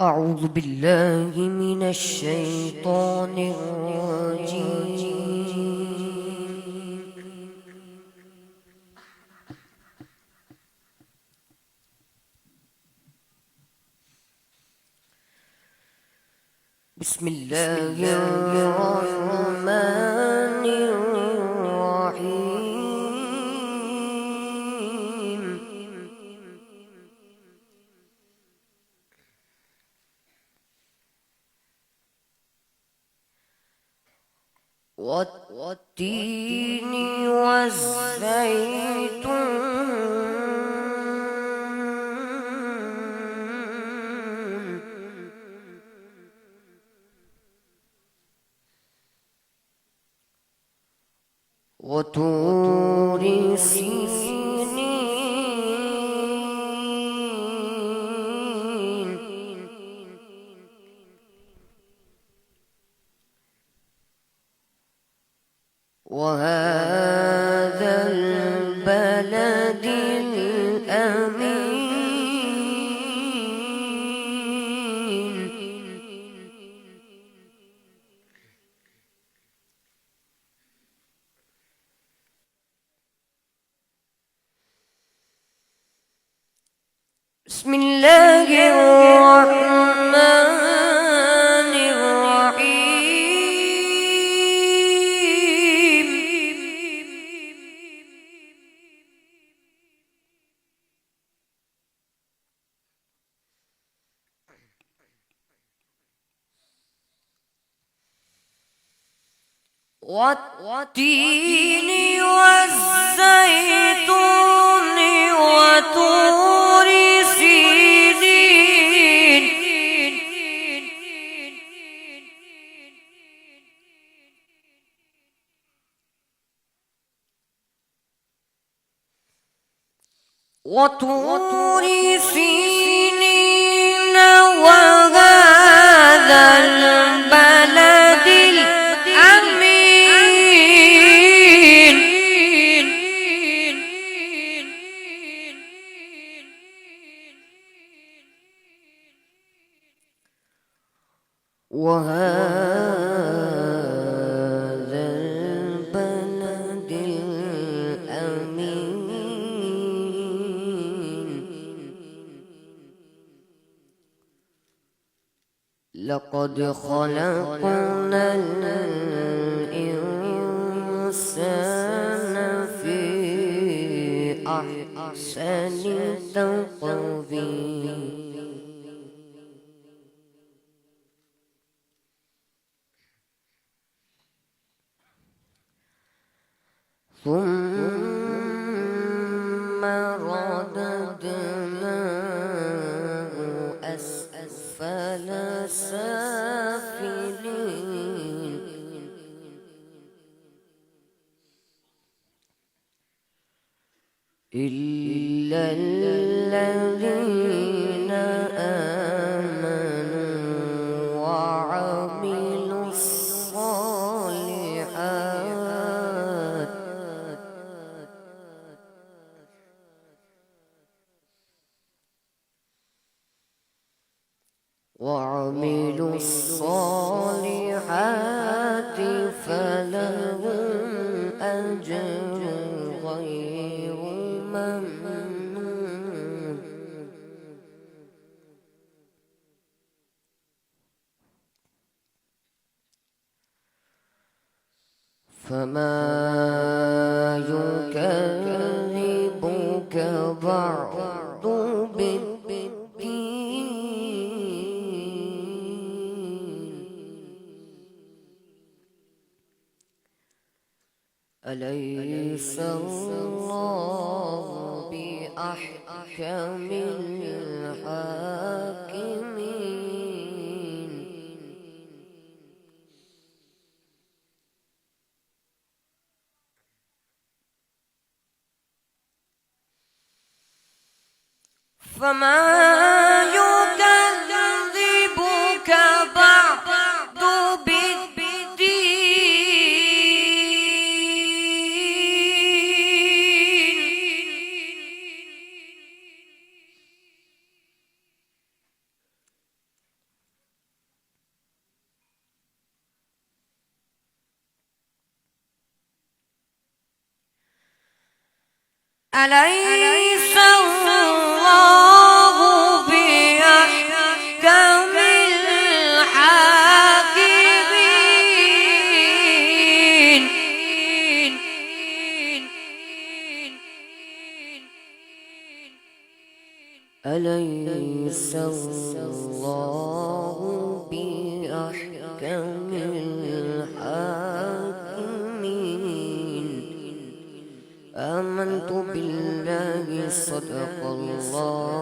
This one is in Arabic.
أعوذ بالله من الشيطان الرجيم. بسم الله الرحمن الرحيم. والتين والزيتون وطور سينين وهذا البلد الأمين. بسم الله الرحمن الرحيم. والتين والزيتون وطور سينين وطور سينين وهذا البلد الأمين. وهذا البلد الأمين. لقد خلقنا الإنسان في أحسن تقويم. ثم رددناه أسفل سافلين إلا الذين آمنوا وعملوا الصالحات فلهم أجر غير ممنون. فما يكذبك بعد أليس الله بأحكم الحاكمين. فما يكذبك بعد بالدين. أليس الله بأحكم الحاكمين أليس الله بأحكم الحاكمين آمنت بالله صدق الله